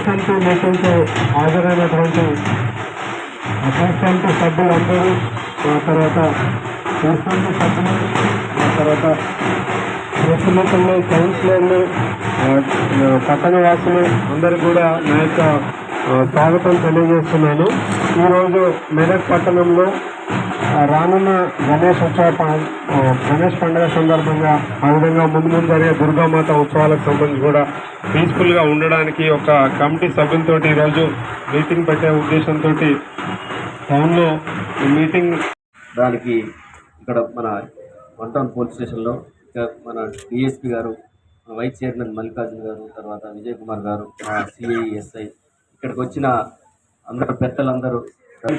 Committee మీటింగ్కి హాజరైనటువంటి assistant సభ్యులందరూ, ఆ తర్వాత అసిస్టెంట్ సభ్యులు, ఆ తర్వాత ప్రెసిడెంట్లు, కౌన్సిలర్లు, పట్టణవాసులు అందరూ కూడా నా యొక్క స్వాగతం తెలియజేస్తున్నాను. ఈరోజు మెదక్ పట్టణంలో రానున్న గణేష్ పండుగ సందర్భంగా, ఆ విధంగా ముందు జరిగే దుర్గామాత ఉత్సవాలకు సంబంధించి కూడా పీస్ఫుల్గా ఉండడానికి ఒక కమిటీ సభ్యులతో ఈరోజు మీటింగ్ పెట్టే ఉద్దేశంతో టౌన్లో మీటింగ్ దానికి ఇక్కడ మన వన్ టౌన్ పోలీస్ స్టేషన్లో మన డిఎస్పీ గారు, వైస్ చైర్మన్ మల్లికార్జున గారు, తర్వాత విజయ్ కుమార్ గారు, సిఐ ఎస్ఐ ఇక్కడికి వచ్చిన అందరు పెద్దలందరూ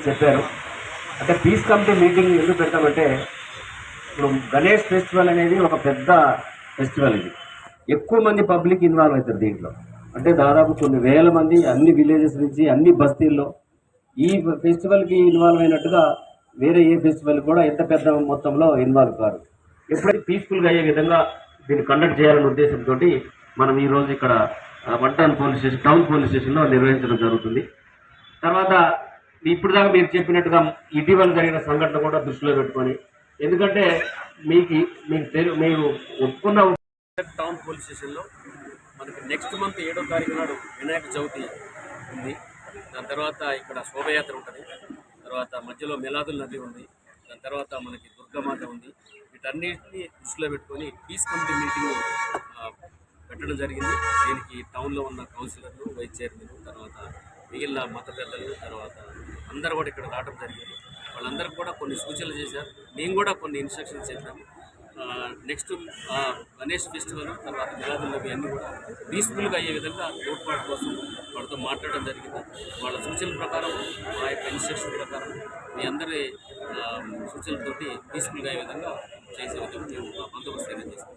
చెప్పారు. అంటే పీస్ కమిటీ మీటింగ్ ఎందుకు పెట్టామంటే, ఇప్పుడు గణేష్ ఫెస్టివల్ అనేది ఒక పెద్ద ఫెస్టివల్. ఇది ఎక్కువ మంది పబ్లిక్ ఇన్వాల్వ్ అవుతారు దీంట్లో. అంటే దాదాపు కొన్ని వేల మంది అన్ని విలేజెస్ నుంచి, అన్ని బస్తీల్లో ఈ ఫెస్టివల్కి ఇన్వాల్వ్ అయినట్టుగా వేరే ఏ ఫెస్టివల్ కూడా ఎంత పెద్ద మొత్తంలో ఇన్వాల్వ్ కాదు. ఎప్పుడైతే పీస్ఫుల్గా అయ్యే విధంగా దీన్ని కండక్ట్ చేయాలనే ఉద్దేశంతో మనం ఈరోజు ఇక్కడ one town police station, town police స్టేషన్లో నిర్వహించడం జరుగుతుంది. తర్వాత ఇప్పుడు దాకా మీరు చెప్పినట్టుగా ఇటీవల జరిగిన సంఘటన కూడా దృష్టిలో పెట్టుకొని, ఎందుకంటే మీరు ఒప్పుకున్న టౌన్ పోలీస్ స్టేషన్లో మనకి నెక్స్ట్ మంత్ 7వ తారీఖు నాడు వినాయక చవితి ఉంది. దాని తర్వాత ఇక్కడ శోభయాత్ర ఉంటుంది. తర్వాత మధ్యలో మిలాదుల్ నది ఉంది. దాని తర్వాత మనకి దుర్గామాత ఉంది. వీటన్నిటిని దృష్టిలో పెట్టుకొని పీస్ కమిటీ మీటింగ్ పెట్టడం జరిగింది. దీనికి టౌన్లో ఉన్న కౌన్సిలర్లు, వైస్ చైర్మన్, తర్వాత మిగిలిన మత పెద్దలు, తర్వాత అందరూ కూడా ఇక్కడ రావడం జరిగింది. వాళ్ళందరికీ కూడా కొన్ని సూచనలు చేశారు. మేము కూడా కొన్ని ఇన్స్ట్రక్షన్స్ చెప్పాము. నెక్స్ట్ గణేష్ ఫెస్టివల్, తర్వాత మిలాదుల్ నబీ అన్నీ కూడా పీస్ఫుల్గా అయ్యే విధంగా తోడ్పాటు కోసం వాళ్ళతో మాట్లాడడం జరిగింది. వాళ్ళ సూచనల ప్రకారం, మా యొక్క ఇన్స్ట్రక్షన్ ప్రకారం మీ అందరి సూచనలతోటి పీస్ఫుల్గా అయ్యే విధంగా చేసే విధంగా మేము బందోబస్తు చేస్తాం.